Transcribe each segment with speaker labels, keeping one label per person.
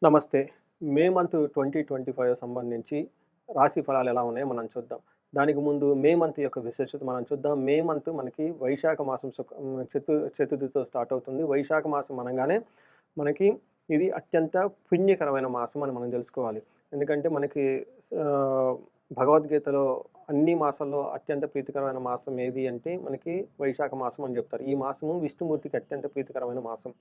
Speaker 1: నమస్తే. May month 2025 సంబంధించి రాశి ఫలాలు ఎలా ఉన్నాయో మనం చూద్దాం. దానికి ముందు మే మంత్ యొక్క విశేషత మనం చూద్దాం. మే మంత్ మనకి వైశాఖ మాసం చతుర్థితో స్టార్ట్ అవుతుంది. వైశాఖ మాసం అనంగానే మనకి ఇది అత్యంత పుణ్యకరమైన మాసం అని మనం తెలుసుకోవాలి. ఎందుకంటే మనకి ఆహ్, భగవద్గీతలో అన్ని మాసాల్లో అత్యంత ప్రీతికరమైన మాసం ఏది అంటే మనకి వైశాఖ మాసం అని చెప్తారు. ఈ మాసము విష్ణుమూర్తికి అత్యంత ప్రీతికరమైన మాసం.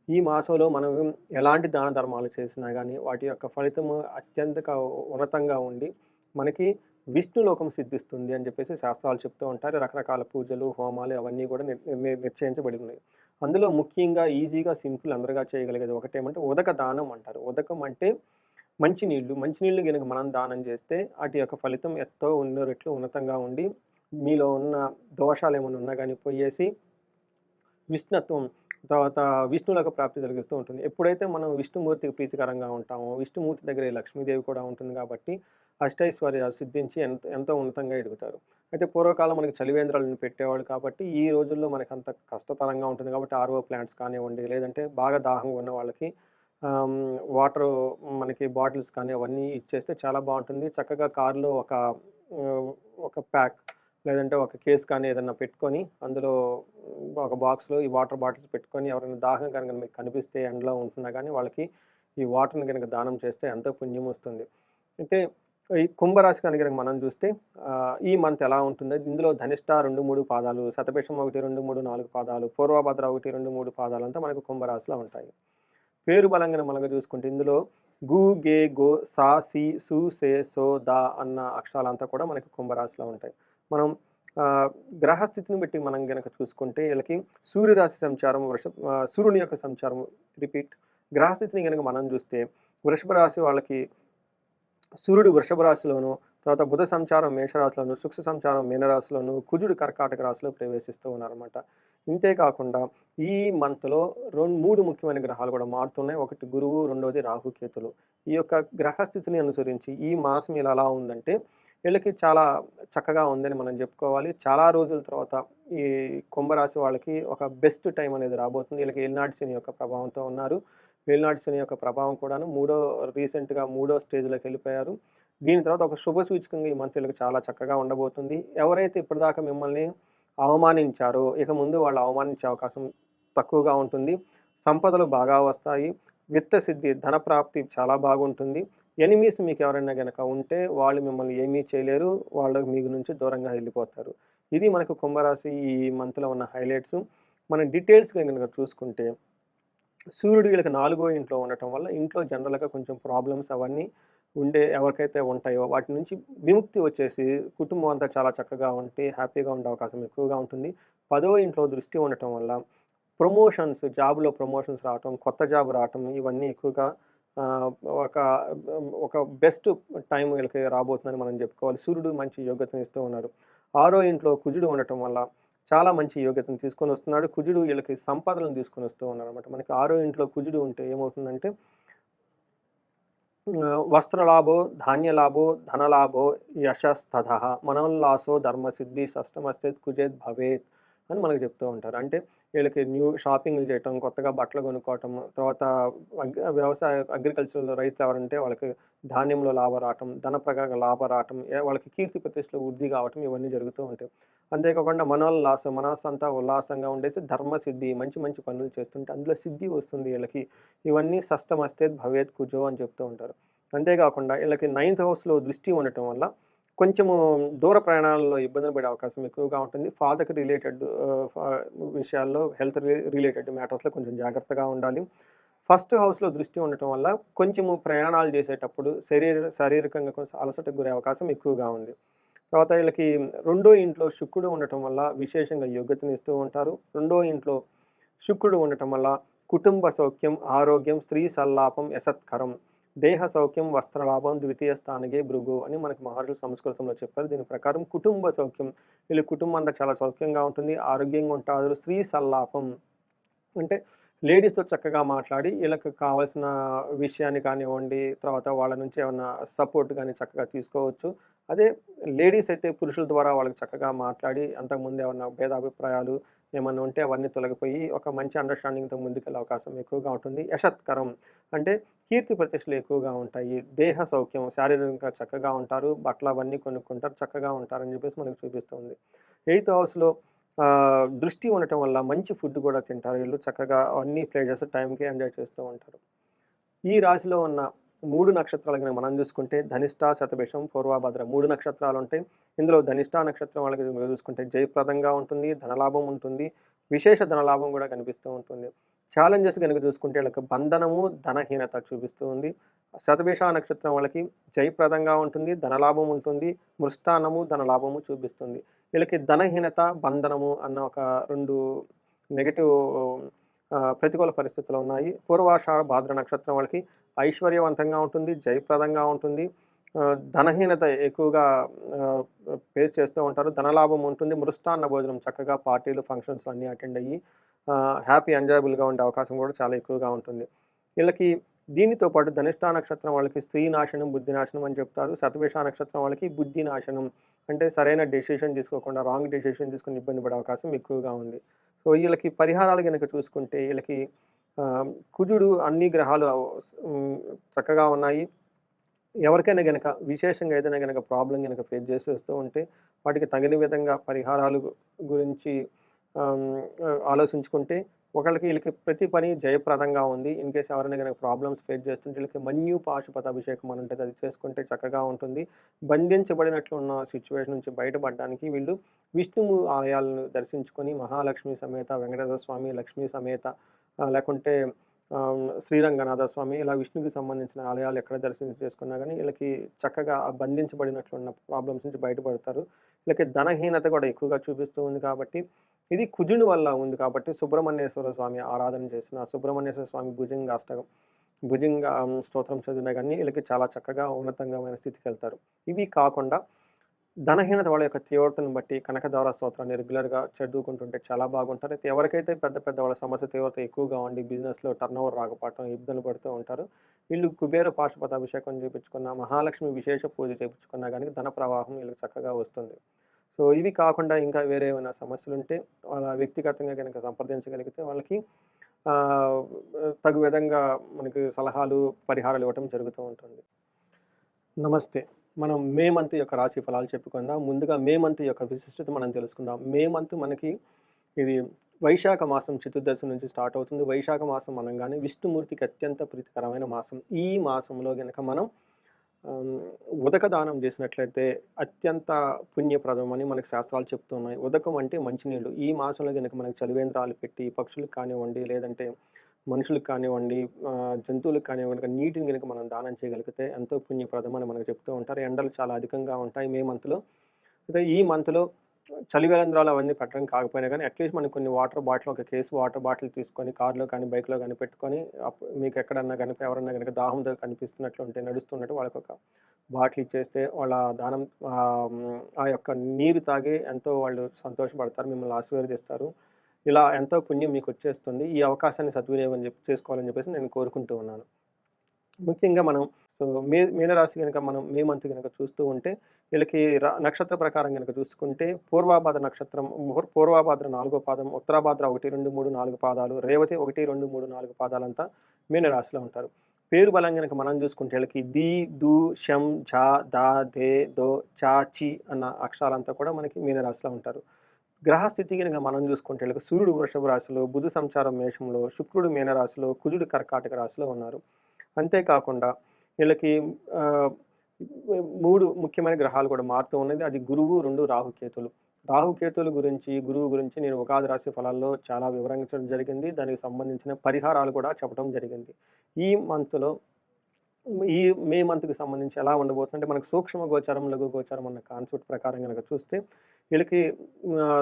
Speaker 1: ఈ మాసంలో మనం ఎలాంటి దాన ధర్మాలు చేసినా గానీ, వాటి యొక్క ఫలితము అత్యంతగా ఉన్నతంగా ఉండి, మనకి విష్ణులోకం సిద్ధిస్తుంది అని చెప్పేసి శాస్త్రాలు చెప్తూ ఉంటారు. రకరకాల పూజలు, హోమాలు అవన్నీ కూడా నిశ్చయించబడి ఉన్నాయి. అందులో ముఖ్యంగా ఈజీగా, సింపుల్ అందరుగా చేయగలిగేది ఒకటేమంటే ఉదక దానం అంటారు. ఉదకం అంటే మంచినీళ్ళు. మంచినీళ్ళు గనుక మనం దానం చేస్తే ఆటి యొక్క ఫలితం ఎంతో ఎన్నో రెట్లు ఉన్నతంగా ఉండి, మీలో ఉన్న దోషాలేమన్నా ఉన్నా గానీ పోయేసి విష్ణుత్వం తర్వాత విష్ణువులకు ప్రాప్తి కలిగిస్తూ ఉంటుంది. ఎప్పుడైతే మనం విష్ణుమూర్తికి ప్రీతికరంగా ఉంటామో, విష్ణుమూర్తి దగ్గరే లక్ష్మీదేవి కూడా ఉంటుంది కాబట్టి, అష్టైశ్వర్యాలు సిద్ధించి ఎంతో ఉన్నతంగా ఎదుగుతారు. అయితే పూర్వకాలం మనకి చలివేంద్రాలను పెట్టేవాళ్ళు కాబట్టి, ఈ రోజుల్లో మనకంత కష్టతరంగా ఉంటుంది కాబట్టి ఆర్‌ఓ ప్లాంట్స్ కానివ్వండి, లేదంటే బాగా దాహంగా ఉన్న వాళ్ళకి వాటరు మనకి బాటిల్స్ కానీ అవన్నీ ఇచ్చేస్తే చాలా బావుంటుంది. చక్కగా కారులో ఆహ్, ఒక ప్యాక్ లేదంటే ఒక కేస్ కానీ ఏదన్నా పెట్టుకొని, అందులో ఒక బాక్స్‌లో ఈ వాటర్ బాటిల్స్ పెట్టుకొని ఎవరైనా దాహం గనుక మీకు కనిపిస్తే ఎండలో ఉంటున్నా గానీ, వాళ్ళకి ఈ వాటర్‌ని గనుక దానం చేస్తే ఎంతో పుణ్యం వస్తుంది. అయితే ఈ కుంభరాశి గనుక మనం చూస్తే ఈ మంత్ ఎలా ఉంటుందో ఇందులో ధనిష్ట 2, 3 పాదాలు, శతభిషం 1, 2, 3, 4 పాదాలు, పూర్వభద్ర 1, 2, 3 పాదాలంతా మనకు కుంభరాశిలో ఉంటాయి. పేరు బలంగా మనకు చూసుకుంటే ఇందులో గు, గే, గో, సా, సి, సు, సే, సో, ద అన్న అక్షరాలంతా కూడా మనకి కుంభరాశిలో ఉంటాయి. మనం గ్రహస్థితిని బట్టి మనం గనక చూసుకుంటే ఈళ్ళకి సూర్యరాశి సంచారం సూర్యుని యొక్క సంచారం రిపీట్ గ్రహస్థితిని గనక మనం చూస్తే వృషభ రాశి వాళ్ళకి సూర్యుడు వృషభ రాశిలోను, తర్వాత బుధ సంచారం మేషరాశిలోను, శుక్ర సంచారం మీనరాశిలోను, కుజుడు కర్కాటక రాశిలో ప్రవేశిస్తూ ఉన్నారనమాట. ఇంతే కాకుండా ఈ మంత్‌లో 3 ముఖ్యమైన గ్రహాలు కూడా మారుతున్నాయి. ఒకటి గురువు, రెండోది రాహు, కేతులు. ఈ యొక్క గ్రహస్థితిని అనుసరించి ఈ మాసం ఇలా ఎలా ఉందంటే, వీళ్ళకి చాలా చక్కగా ఉందని మనం చెప్పుకోవాలి. చాలా రోజుల తర్వాత ఈ కుంభరాశి వాళ్ళకి ఒక బెస్ట్ టైం అనేది రాబోతుంది. వీళ్ళకి ఏలినాటి శని యొక్క ప్రభావంతో ఉన్నారు. ఏలినాటి శని యొక్క ప్రభావం కూడాను రీసెంట్‌గా మూడో స్టేజ్‌లోకెళ్ళిపోయారు. దీని తర్వాత ఒక శుభ సూచకంగా ఈ మంత్ వీళ్ళకి చాలా చక్కగా ఉండబోతుంది. ఎవరైతే ఇప్పటిదాకా మిమ్మల్ని అవమానించారో, ఇక ముందు వాళ్ళు అవమానించే అవకాశం తక్కువగా ఉంటుంది. సంపదలు బాగా వస్తాయి. విత్త సిద్ధి, ధన ప్రాప్తి చాలా బాగుంటుంది. ఎనిమీస్ మీకెవరైనా గనక ఉంటే వాళ్ళు మిమ్మల్ని ఏమీ చేయలేరు. వాళ్ళు మీ నుంచి దూరంగా ఎళ్ళిపోతారు. ఇది మనకు కుంభరాశి ఈ మంత్‌లో ఉన్న హైలైట్స్. మనం డీటెయిల్స్‌గా గనక చూసుకుంటే సూర్యుడు వీళ్ళకి 4 ఇంట్లో ఉండటం వల్ల ఇంట్లో జనరల్‌గా కొంచెం ప్రాబ్లమ్స్ అవన్నీ ఎవరికైతే ఉంటాయో వాటి నుంచి విముక్తి వచ్చేసి కుటుంబం అంతా చాలా చక్కగా ఉండి హ్యాపీగా ఉండే అవకాశం ఎక్కువగా ఉంటుంది. 10వ ఇంట్లో దృష్టి ఉండటం వల్ల జాబ్‌లో ప్రమోషన్స్ రావటం, కొత్త జాబ్ రావటం ఇవన్నీ ఎక్కువగా ఆహ్, ఒక ఒక బెస్ట్ టైం వీళ్ళకి రాబోతుందని మనం చెప్పుకోవాలి. సూర్యుడు మంచి యోగ్యతనిస్తూ ఉన్నారు. 6వ ఇంట్లో కుజుడు ఉండటం వల్ల చాలా మంచి యోగ్యతను తీసుకొనొస్తున్నాడు. కుజుడు వీళ్ళకి సంపదలను తీసుకొనొస్తూ ఉన్నారనమాట. మనకి 6వ ఇంట్లో కుజుడు ఉంటే ఏమవుతుందంటే వస్త్రలాభో, ధాన్యలాభో, ధనలాభో, యశస్తథః మనోల్లాసో ధర్మసిద్ధి షష్టమస్తేత్ కుజేత్ భవేత్ అని మనకు చెప్తూ ఉంటారు. అంటే వీళ్ళకి షాపింగ్‌లు చేయటం, కొత్తగా బట్టలు కొనుక్కోవటం, తర్వాత అగ్రికల్చర్‌లో రైతులు ఎవరంటే వాళ్ళకి ధాన్యంలో లాభం రావటం, ధన ప్రకారంగా లాభం రావటం, వాళ్ళకి కీర్తి ప్రతిష్టలు వృద్ధి కావటం ఇవన్నీ జరుగుతూ ఉంటాయి. అంతేకాకుండా మనోల్లాసం మనస్సంతా ఉల్లాసంగా ఉండేసి ధర్మసిద్ధి మంచి మంచి పనులు చేస్తుంటే అందులో సిద్ధి వస్తుంది వీళ్ళకి. ఇవన్నీ షష్టమస్తేత్ భవేత్ కుజో అని చెప్తూ ఉంటారు. అంతేకాకుండా ఈళ్ళకి నైన్త్ హౌస్‌లో దృష్టి ఉండటం వల్ల కొంచెము దూర ప్రయాణాల్లో ఇబ్బందులు పడే అవకాశం ఎక్కువగా ఉంటుంది. ఫాదర్‌కి రిలేటెడ్ విషయాల్లో హెల్త్ రిలేటెడ్ మ్యాటర్స్‌లో కొంచెం జాగ్రత్తగా ఉండాలి. ఫస్ట్ హౌస్‌లో దృష్టి ఉండటం వల్ల కొంచెము ప్రయాణాలు చేసేటప్పుడు శారీరకంగా కొంచెం అలసటకు గురే అవకాశం ఎక్కువగా ఉంది. తర్వాత వీళ్ళకి రెండో ఇంట్లో శుక్రుడు ఉండటం వల్ల విశేషంగా యోగ్యతనిస్తూ ఉంటారు. రెండో ఇంట్లో శుక్రుడు ఉండటం వల్ల కుటుంబ సౌఖ్యం, ఆరోగ్యం, స్త్రీ సల్లాపం, యసత్కరం, దేహ సౌఖ్యం, వస్త్రలాభం, ద్వితీయ స్థానికే భృగు అని మనకి మహర్షులు సంస్కృతంలో చెప్పారు. దీని ప్రకారం కుటుంబ సౌఖ్యం వీళ్ళ కుటుంబం అంతా చాలా సౌఖ్యంగా ఉంటుంది. ఆరోగ్యంగా ఉంటారు. స్త్రీ సల్లాపం అంటే లేడీస్‌తో చక్కగా మాట్లాడి ఈళ్ళకి కావాల్సిన విషయాన్ని కానివ్వండి, తర్వాత వాళ్ళ నుంచి ఏమన్నా సపోర్ట్ గాని చక్కగా తీసుకోవచ్చు. అదే లేడీస్ అయితే పురుషుల ద్వారా వాళ్ళకి చక్కగా మాట్లాడి అంతకుముందు ఏమన్నా భేదాభిప్రాయాలు ఏమన్నా ఉంటే అవన్నీ తొలగిపోయి ఒక మంచి అండర్‌స్టాండింగ్‌తో ముందుకెళ్ళే అవకాశం ఎక్కువగా ఉంటుంది. యశత్కరం అంటే కీర్తి ప్రతిష్టలు ఎక్కువగా ఉంటాయి. దేహ సౌఖ్యం శారీరకంగా చక్కగా ఉంటారు. బట్టలవన్నీ కొనుక్కుంటారు. చక్కగా ఉంటారని చెప్పేసి మనకు చూపిస్తుంది. ఎయిత్ హౌస్‌లో దృష్టి ఉండటం వల్ల మంచి ఫుడ్ కూడా తింటారు వీళ్ళు. చక్కగా అన్ని ప్లెజర్స్ టైంకి ఎంజాయ్ చేస్తూ ఉంటారు. ఈ రాశిలో ఉన్న 3 నక్షత్రాలు గనక మనం చూసుకుంటే ధనిష్ట, శతభిషం, పూర్వభద్ర 3 నక్షత్రాలుంటాయి. ఇందులో ధనిష్ట నక్షత్రం వాళ్ళకి మీరు చూసుకుంటే జయప్రదంగా ఉంటుంది, ధనలాభం ఉంటుంది, విశేష ధనలాభం కూడా కనిపిస్తూ ఉంటుంది. ఛాలెంజెస్ గనుక చూసుకుంటే వీళ్ళకి బంధనము, ధనహీనత చూపిస్తూ ఉంది. శతభిష నక్షత్రం వాళ్ళకి జయప్రదంగా ఉంటుంది, ధనలాభం ఉంటుంది, మృష్టాన్నము, ధనలాభము చూపిస్తుంది. వీళ్ళకి ధనహీనత, బంధనము అన్న ఒక 2 నెగెటివ్ ప్రతికూల పరిస్థితులు ఉన్నాయి. పూర్వాషాఢ, భాద్ర నక్షత్రం వాళ్ళకి ఐశ్వర్యవంతంగా ఉంటుంది, జయప్రదంగా ఉంటుంది. ధనహీనత ఎక్కువగా ఆహ్, ఫేస్ చేస్తూ ఉంటారు. ధనలాభం ఉంటుంది. మృష్టాన్న భోజనం చక్కగా పార్టీలు, ఫంక్షన్స్ అన్నీ అటెండ్ అయ్యి హ్యాపీ ఎంజాయబుల్‌గా ఉండే అవకాశం కూడా చాలా ఎక్కువగా ఉంటుంది. వీళ్ళకి దీనితో పాటు ధనిష్ట నక్షత్రం వాళ్ళకి స్త్రీ నాశనం, బుద్ధి నాశనం అని చెప్తారు. శతభిష నక్షత్రం వాళ్ళకి బుద్ధి నాశనం. అంటే సరైన డెసిషన్ తీసుకోకుండా రాంగ్ డెసిషన్ తీసుకొని ఇబ్బంది పడే అవకాశం ఎక్కువగా ఉంది. సో, ఈళ్ళకి పరిహారాలు గనక చూసుకుంటే ఈళ్ళకి కుజుడు అన్ని గ్రహాలు చక్కగా ఉన్నాయి. ఎవరికైనా గనక విశేషంగా ఏదైనా గనక ప్రాబ్లమ్ గనక ఫేస్ చేసేస్తూ ఉంటే వాటికి తగిన విధంగా పరిహారాలు గురించి ఆలోచించుకుంటే ఒకళ్ళకి ఈళ్ళకి ప్రతి పని జయప్రదంగా ఉంది. ఇన్‌కేస్ ఎవరైనా గనక ప్రాబ్లమ్స్ ఫేస్ చేస్తుంటే ఈళ్ళకి మన్యు పాశుపతాభిషేకం అని ఉంటది. అది చేసుకుంటే చక్కగా ఉంటుంది. బంధించబడినట్లు ఉన్న సిట్యుయేషన్ నుంచి బయటపడడానికి వీళ్ళు విష్ణువు ఆలయాలను దర్శించుకొని మహాలక్ష్మి సమేత, వెంకటేశ్వర స్వామి, లక్ష్మీ సమేత లేకుంటే శ్రీరంగనాథ స్వామి ఇలా విష్ణువుకి సంబంధించిన ఆలయాలు ఎక్కడ దర్శనం చేసుకున్నా గానీ వీళ్ళకి చక్కగా ఆ బంధించబడినట్లున్న ప్రాబ్లమ్స్ నుంచి బయటపడతారు. వీళ్ళకి ధనహీనత కూడా ఎక్కువగా చూపిస్తూ ఉంది కాబట్టి ఇది కుజుని వల్ల ఉంది కాబట్టి సుబ్రహ్మణ్యేశ్వర స్వామి ఆరాధన చేసిన సుబ్రహ్మణ్యేశ్వర స్వామి భుజంగాష్టకం భుజంగ స్తోత్రం చదివినా గానీ వీళ్ళకి చాలా చక్కగా ఉన్నతంగమైన స్థితికెళ్తారు. ఇవి కాకుండా ధనహీనత వాళ్ళ యొక్క తీవ్రతను బట్టి కనకదార స్తోత్రాన్ని రెగ్యులర్‌గా చదువుకుంటుంటే చాలా బాగుంటారు. అయితే ఎవరికైతే పెద్ద పెద్ద వాళ్ళ సమస్య తీవ్రత ఎక్కువగా ఉండి బిజినెస్‌లో టర్నోవర్ రాకపోవటం, ఇబ్బందులు పడుతూ ఉంటారో వీళ్ళు కుబేర పాశుపతాభిషేకం చేపించుకున్న, మహాలక్ష్మి విశేష పూజ చేపించుకున్నా గానీ ధన ప్రవాహం వీళ్ళకి చక్కగా వస్తుంది. సో, ఇవి కాకుండా ఇంకా వేరే ఏమైనా సమస్యలుంటే వాళ్ళ వ్యక్తిగతంగా గనక సంప్రదించగలిగితే వాళ్ళకి ఆహ్, తగు విధంగా మనకి సలహాలు, పరిహారాలు ఇవ్వటం జరుగుతూ ఉంటుంది. నమస్తే. మనం మే మంత్ యొక్క రాశి ఫలాలు చెప్పుకుందాం. ముందుగా మే మంత్ యొక్క విశిష్టత మనం తెలుసుకుందాం. మే మంత్ మనకి ఇది వైశాఖ మాసం చతుర్దశి నుంచి స్టార్ట్ అవుతుంది. వైశాఖ మాసం అనంగానే విష్ణుమూర్తికి అత్యంత ప్రీతికరమైన మాసం. ఈ మాసంలో గనక మనం ఆహ్, ఉదక దానం చేసినట్లయితే అత్యంత పుణ్యప్రదమని మనకు శాస్త్రాలు చెప్తున్నాయి. ఉదకం అంటే మంచినీళ్ళు. ఈ మాసంలో గనక మనకు చలివేంద్రాలు పెట్టి పక్షులకు కానివ్వండి, లేదంటే మనుషులకు కానివ్వండి, జంతువులకు కానివ్వండి, నీటిని గనుక మనం దానం చేయగలిగితే ఎంతో పుణ్యప్రదం అని మనకు చెప్తూ ఉంటారు. ఎండలు చాలా అధికంగా ఉంటాయి మే మంత్‌లో. అయితే ఈ మంత్‌లో చలివేంద్రాలు అవన్నీ పెట్టడం కాకపోయినా గానీ, అట్‌లీస్ట్ మనకు కొన్ని వాటర్ బాటిల్ ఒక కేస్ వాటర్ బాటిల్ తీసుకొని కార్‌లో కానీ, బైక్‌లో గానీ పెట్టుకొని మీకెక్కడన్నా గనుక ఎవరన్నా గనుక దాహంతో కనిపిస్తున్నట్లుంటే నడుస్తున్నట్టు వాళ్ళకొక బాటిల్ ఇచ్చేస్తే వాళ్ళ దానం ఆ యొక్క నీరు తాగి ఎంతో వాళ్ళు సంతోషపడతారు. మిమ్మల్ని ఆశీర్వదిస్తారు. ఇలా ఎంతో పుణ్యం మీకొచ్చేస్తుంది. ఈ అవకాశాన్ని సద్వినియోగం చేసుకోవాలని చెప్పేసి నేను కోరుకుంటూ ఉన్నాను. ముఖ్యంగా మనం సో, మీనరాశి గనక మనం మే మంత్ గనక చూస్తూ ఉంటే, వీళ్ళకి నక్షత్ర ప్రకారం గనక చూసుకుంటే పూర్వాభాద్ర నక్షత్రం, పూర్వాభాద్ర 4 పాదం, ఉత్తరాభాద్ర 1, 2, 3, 4 పాదాలు, రేవతి 1, 2, 3, 4 పాదాలంతా మీనరాశిలో ఉంటారు. పేరు బలం గనక మనం చూసుకుంటే వీళ్ళకి ది, దు, షం, ఝ, ద, ధే, దో, చ, చి అన్న అక్షరాలంతా కూడా మనకి మీనరాశిలో ఉంటారు. గ్రహస్థితి గనక మనం చూసుకుంటే వీళ్ళకి సూర్యుడు వృషభ రాశిలో, బుధ సంచారం మేషంలో, శుక్రుడు మీనరాశిలో, కుజుడు కర్కాటక రాశిలో ఉన్నారు. అంతేకాకుండా వీళ్ళకి ఆహ్, 3 ముఖ్యమైన గ్రహాలు కూడా మారుతూ ఉన్నది. అది గురువు, 2 రాహుకేతులు. రాహుకేతుల గురించి, గురువు గురించి నేను ఉగాది రాశి ఫలాల్లో చాలా వివరించడం జరిగింది. దానికి సంబంధించిన పరిహారాలు కూడా చెప్పడం జరిగింది. ఈ మంత్‌లో ఈ మే మంత్‌కి సంబంధించి ఎలా ఉండబోతుందంటే మనకు సూక్ష్మ గోచారం, లఘు గోచారం అన్న కాన్సెప్ట్ ప్రకారం గనక చూస్తే వీళ్ళకి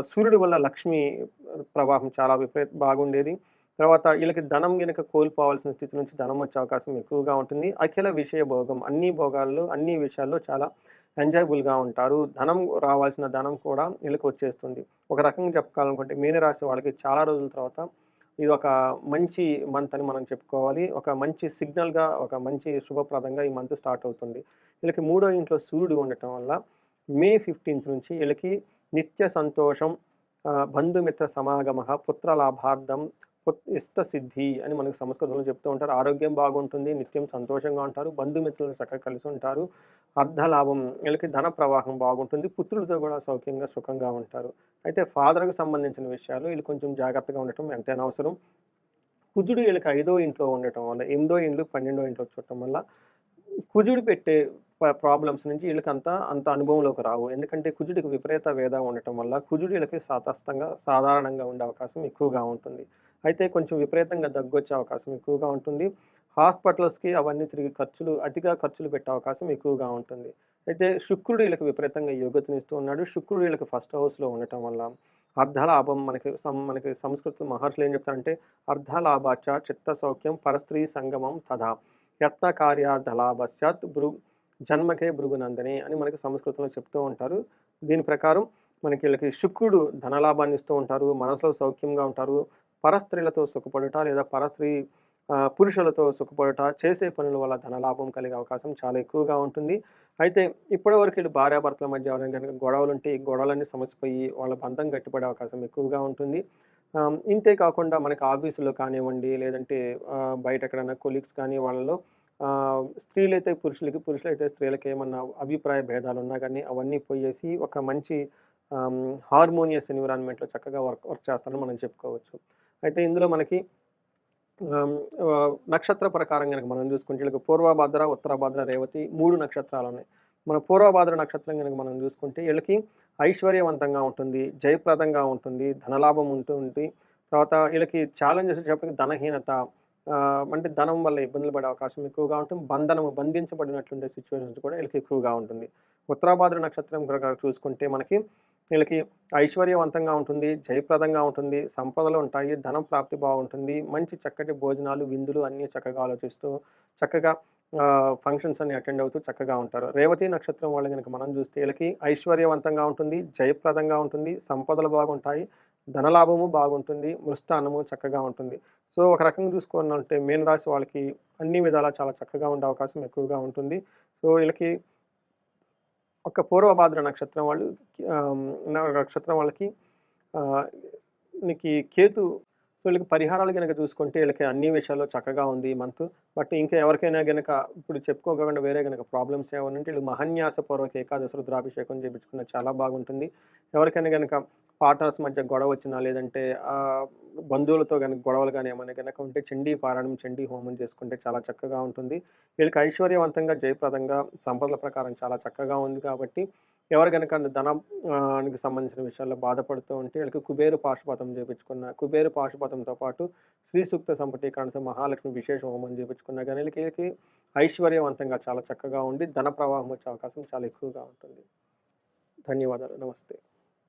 Speaker 1: సూర్యుడి వల్ల లక్ష్మి ప్రవాహం చాలా బాగుండేది. తర్వాత ఈళ్ళకి ధనం గనక కోల్పోవాల్సిన స్థితి నుంచి ధనం వచ్చే అవకాశం ఎక్కువగా ఉంటుంది. అఖిల విషయ భోగం అన్ని భోగాల్లో, అన్ని విషయాల్లో చాలా ఎంజాయబుల్‌గా ఉంటారు. ధనం రావాల్సిన ధనం కూడా ఈళ్ళకి వచ్చేస్తుంది. ఒక రకంగా చెప్పుకోవాలనుకుంటే మీనరాశి వాళ్ళకి చాలా రోజుల తర్వాత ఇది ఒక మంచి మంత్ అని మనం చెప్పుకోవాలి. ఒక మంచి సిగ్నల్‌గా, ఒక మంచి శుభప్రదంగా ఈ మంత్ స్టార్ట్ అవుతుంది. వీళ్ళకి మూడో ఇంట్లో సూర్యుడు ఉండటం వల్ల మే 15 నుంచి వీళ్ళకి నిత్య సంతోషం, బంధుమిత్ర సమాగమః, పుత్రలాభార్థం, ఇష్ట సిద్ధి అని మనకు సంస్కృతంలో చెప్తూ ఉంటారు. ఆరోగ్యం బాగుంటుంది, నిత్యం సంతోషంగా ఉంటారు, బంధుమిత్రులు చక్కగా కలిసి ఉంటారు, అర్ధలాభం వీళ్ళకి ధన ప్రవాహం బాగుంటుంది, పుత్రులతో కూడా సౌఖ్యంగా, సుఖంగా ఉంటారు. అయితే ఫాదర్‌కి సంబంధించిన విషయాలు వీళ్ళు కొంచెం జాగ్రత్తగా ఉండటం ఎంతైనా అవసరం. కుజుడు వీళ్ళకి 5దో ఇంట్లో ఉండటం వల్ల, 8దో ఇండ్లు, 12దో ఇంట్లో చూడటం వల్ల కుజుడు పెట్టే ప్రాబ్లమ్స్ నుంచి అంత అనుభవంలోకి రావు. ఎందుకంటే కుజుడికి విపరీత వేద ఉండటం వల్ల కుజుడు వీళ్ళకి తటస్థంగా, సాధారణంగా ఉండే అవకాశం ఎక్కువగా ఉంటుంది. అయితే కొంచెం విపరీతంగా దగ్గొచ్చే అవకాశం ఎక్కువగా ఉంటుంది. హాస్పిటల్స్‌కి అవన్నీ తిరిగి అతిగా ఖర్చులు పెట్టే అవకాశం ఎక్కువగా ఉంటుంది. అయితే శుక్రుడు వీళ్ళకి విపరీతంగా యోగతనిస్తూ ఉన్నాడు. శుక్రుడు వీళ్ళకి ఫస్ట్ హౌస్‌లో ఉండటం వల్ల అర్ధలాభం, మనకి సంస్కృత మహర్షులు ఏం చెప్తారంటే అర్ధలాభాచ చిత్త సౌఖ్యం పరస్త్రీ సంగమం తథా యత్న కార్యార్థలాభస్యాత్ జన్మకే భృగునందని అని మనకి సంస్కృతంలో చెప్తూ ఉంటారు. దీని ప్రకారం వీళ్ళకి శుక్రుడు ధనలాభాన్ని ఇస్తూ ఉంటారు. మనసులో సౌఖ్యంగా ఉంటారు. పరస్త్రీలతో సుఖపడుట లేదా పురుషులతో సుఖపడుట, చేసే పనుల వల్ల ధనలాభం కలిగే అవకాశం చాలా ఎక్కువగా ఉంటుంది. అయితే ఇప్పటివరకు వీళ్ళు భార్యాభర్తల మధ్య ఎవరైనా గనుక గొడవలుంటే ఈ గొడవలన్నీ సమసిపోయి వాళ్ళ బంధం గట్టిపడే అవకాశం ఎక్కువగా ఉంటుంది. ఇంతే కాకుండా మనకి ఆఫీసులో కానివ్వండి, లేదంటే బయట ఎక్కడైనా కొలీగ్స్ కానీ వాళ్ళలో స్త్రీలైతే పురుషులకి, పురుషులైతే స్త్రీలకి ఏమన్నా అభిప్రాయ భేదాలున్నా గానీ అవన్నీ పోయేసి ఒక మంచి హార్మోనియస్ ఎన్విరాన్మెంట్‌లో చక్కగా వర్క్ వర్క్ చేస్తారని మనం చెప్పుకోవచ్చు. అయితే ఇందులో మనకి నక్షత్ర ప్రకారం గనక మనం చూసుకుంటే వీళ్ళకి పూర్వభద్ర, ఉత్తరభద్ర, రేవతి 3 నక్షత్రాలున్నాయి. మన పూర్వభద్ర నక్షత్రం గనక మనం చూసుకుంటే వీళ్ళకి ఐశ్వర్యవంతంగా ఉంటుంది, జయప్రదంగా ఉంటుంది, ధనలాభం ఉంటుంది. తర్వాత వీళ్ళకి ఛాలెంజెస్ వచ్చేటప్పటికి ధనహీనత, అంటే ధనం వల్ల ఇబ్బందులు పడే అవకాశం ఎక్కువగా ఉంటుంది. బంధించబడినట్లుండే సిట్యుయేషన్స్ కూడా వీళ్ళకి ఎక్కువగా ఉంటుంది. ఉత్తరాభాద్ర నక్షత్రం ప్రకారం చూసుకుంటే వీళ్ళకి ఐశ్వర్యవంతంగా ఉంటుంది, జయప్రదంగా ఉంటుంది, సంపదలు ఉంటాయి, ధనం ప్రాప్తి బాగుంటుంది, మంచి చక్కటి భోజనాలు, విందులు అన్నీ చక్కగా ఆలోచిస్తూ, చక్కగా ఫంక్షన్స్ అన్ని అటెండ్ అవుతూ చక్కగా ఉంటారు. రేవతి నక్షత్రం వాళ్ళు గనక మనం చూస్తే వీళ్ళకి ఐశ్వర్యవంతంగా ఉంటుంది, జయప్రదంగా ఉంటుంది, సంపదలు బాగుంటాయి, ధనలాభము బాగుంటుంది, మృష్టాన్నము చక్కగా ఉంటుంది. సో, ఒక రకంగా చూసుకున్నట్టే మీన రాశి వాళ్ళకి అన్ని విధాలా చాలా చక్కగా ఉండే అవకాశం ఎక్కువగా ఉంటుంది. సో, వీళ్ళకి ఒక పూర్వభాద్ర నక్షత్రం వాళ్ళు నక్షత్రం వాళ్ళకి ఆహ్, వీళ్ళకి కేతు. సో, వీళ్ళకి పరిహారాలు గనక చూసుకుంటే వీళ్ళకి అన్ని విషయాల్లో చక్కగా ఉంది ఈ మంతు. బట్ ఇంకా ఎవరికైనా గనక ఇప్పుడు చెప్పుకోకుండా వేరే గనక ప్రాబ్లమ్స్ ఏమన్నా ఉంటే వీళ్ళు మహాన్యాసపూర్వక ఏకాదశి రుద్రాభిషేకం చేపించుకున్న చాలా బాగుంటుంది. ఎవరికైనా గనక పార్ట్నర్స్ మధ్య గొడవ వచ్చినా లేదంటే బంధువులతో గనక గొడవలు గాని ఏమైనా గనక ఉంటే చండీ పారాయణం, చండీ హోమం చేసుకుంటే చాలా చక్కగా ఉంటుంది. వీళ్ళకి ఐశ్వర్యవంతంగా, జయప్రదంగా, సంపదల ప్రకారం చాలా చక్కగా ఉంది కాబట్టి ఎవరు గనక ధనానికి సంబంధించిన విషయాల్లో బాధపడుతూ ఉంటే వీళ్ళకి కుబేర పాశుపతం చేపించుకున్న, కుబేర పాశుపతంతో పాటు శ్రీ సూక్త సంపుటీకరణతో మహాలక్ష్మి విశేష హోమం చేపించుకున్నా గానీ వీళ్ళకి ఐశ్వర్యవంతంగా చాలా చక్కగా ఉండి ధన ప్రవాహం వచ్చే అవకాశం చాలా ఎక్కువగా ఉంటుంది. ధన్యవాదాలు. నమస్తే.